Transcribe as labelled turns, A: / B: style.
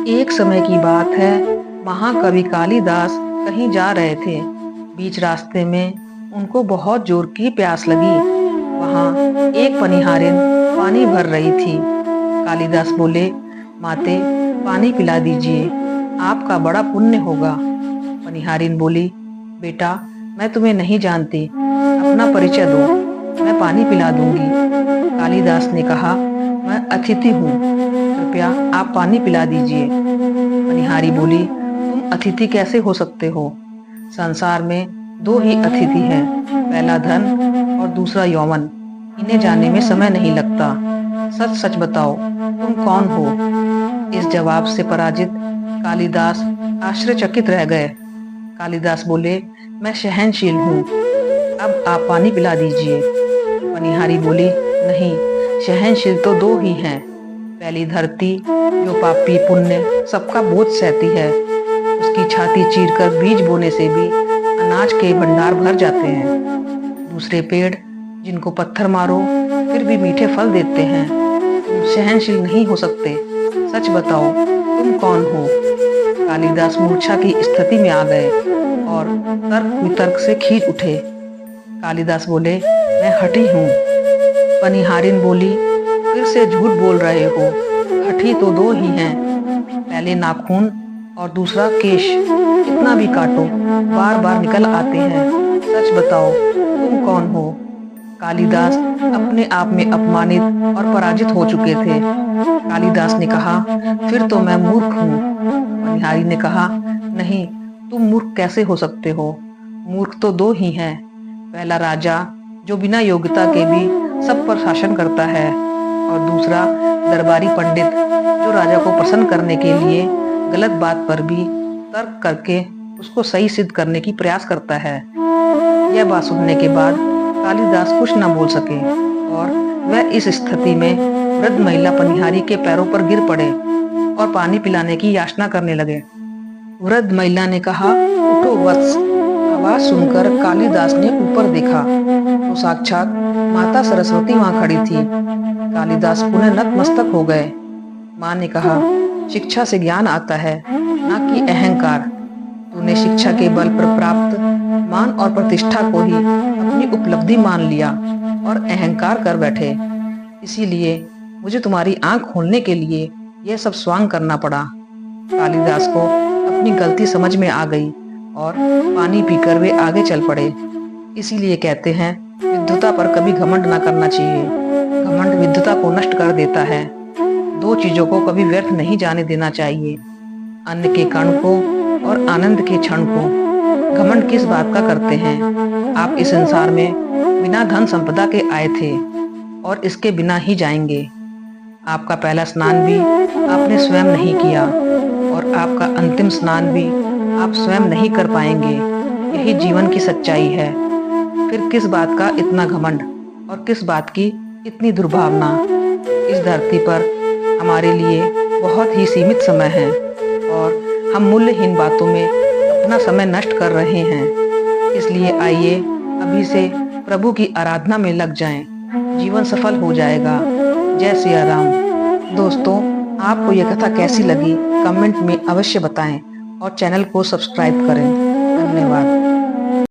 A: एक समय की बात है, महाकवि कालिदास कहीं जा रहे थे। बीच रास्ते में उनको बहुत जोर की प्यास लगी। वहां एक पनिहारिन पानी भर रही थी। कालिदास बोले, माते, पानी पिला दीजिए, आपका बड़ा पुण्य होगा। पनिहारिन बोली, बेटा, मैं तुम्हें नहीं जानती, अपना परिचय दो, मैं पानी पिला दूंगी। कालिदास ने कहा, मैं अतिथि हूँ, कृपया आप पानी पिला दीजिए। पनिहारी बोली, तुम अतिथि कैसे हो सकते हो? संसार में दो ही अतिथि हैं, पहला धन और दूसरा यौवन। इन्हें जाने में समय नहीं लगता। सच सच बताओ, तुम कौन हो? इस जवाब से पराजित कालिदास आश्चर्यचकित रह गए। कालिदास बोले, मैं सहनशील हूँ, अब आप पानी पिला दीजिए। पनिहारी बोली, नहीं, सहनशील तो दो ही हैं। पहली धरती, जो पापी पुण्य सबका बोझ सहती है, उसकी छाती चीरकर बीज बोने से भी अनाज के भंडार भर जाते हैं। दूसरे पेड़, जिनको पत्थर मारो फिर भी मीठे फल देते हैं। तुम सहनशील नहीं हो सकते, सच बताओ, तुम कौन हो? कालिदास मूर्छा की स्थिति में आ गए और तर्क वितर्क से खींच उठे। कालिदास बोले, मैं हठी हूँ। पनिहारिन बोली, फिर से झूठ बोल रहे हो, हठी तो दो ही हैं, पहले नाखून और दूसरा केश, कितना भी काटो बार बार निकल आते हैं। सच बताओ, तुम कौन हो? कालिदास अपने आप में अपमानित और पराजित हो चुके थे। कालिदास ने कहा, फिर तो मैं मूर्ख हूँ। पनिहारी ने कहा, नहीं, तुम मूर्ख कैसे हो सकते हो? मूर्ख तो दो ही हैं, पहला राजा, जो बिना योग्यता के भी सब पर शासन करता है, और दूसरा दरबारी पंडित, जो राजा को प्रसन्न करने के लिए गलत बात पर भी तर्क करके उसको सही सिद्ध करने की प्रयास करता है। यह बात सुनने के बाद कालिदास कुछ न बोल सके और वह इस स्थिति में वृद्ध महिला पनिहारी के पैरों पर गिर पड़े और पानी पिलाने की याचना करने लगे। वृद्ध महिला ने कहा, उठो वत्स। आवाज सुनकर कालिदास ने ऊपर देखा तो साक्षात माता सरस्वती वहां खड़ी थी। कालिदास पुनः नतमस्तक हो गए। माँ ने कहा, शिक्षा से ज्ञान आता है, न कि अहंकार। तूने शिक्षा के बल पर प्राप्त मान और प्रतिष्ठा को ही अपनी उपलब्धि मान लिया और अहंकार कर बैठे। इसीलिए मुझे तुम्हारी आंख खोलने के लिए यह सब स्वांग करना पड़ा। कालिदास को अपनी गलती समझ में आ गई और पानी पीकर वे आगे चल पड़े। इसीलिए कहते हैं, विद्वता पर कभी घमंड ना करना चाहिए। घमंड विद्वता को नष्ट कर देता है। दो चीजों को कभी व्यर्थ नहीं जाने देना चाहिए, अन्न के कण को और आनंद के क्षण को। घमंड किस बात का करते हैं? आप इस संसार में बिना धन संपदा के आए थे और इसके बिना ही जाएंगे। आपका पहला स्नान भी आपने स्वयं नहीं किया और आपका अंतिम स्नान भी आप स्वयं नहीं कर पाएंगे। यही जीवन की सच्चाई है। फिर किस बात का इतना घमंड और किस बात की इतनी दुर्भावना? इस धरती पर हमारे लिए बहुत ही सीमित समय है और हम मूल्यहीन बातों में अपना समय नष्ट कर रहे हैं। इसलिए आइए अभी से प्रभु की आराधना में लग जाएं। जीवन सफल हो जाएगा। जय सिया राम। दोस्तों, आपको यह कथा कैसी लगी कमेंट में अवश्य बताएं और चैनल को सब्सक्राइब करें। धन्यवाद।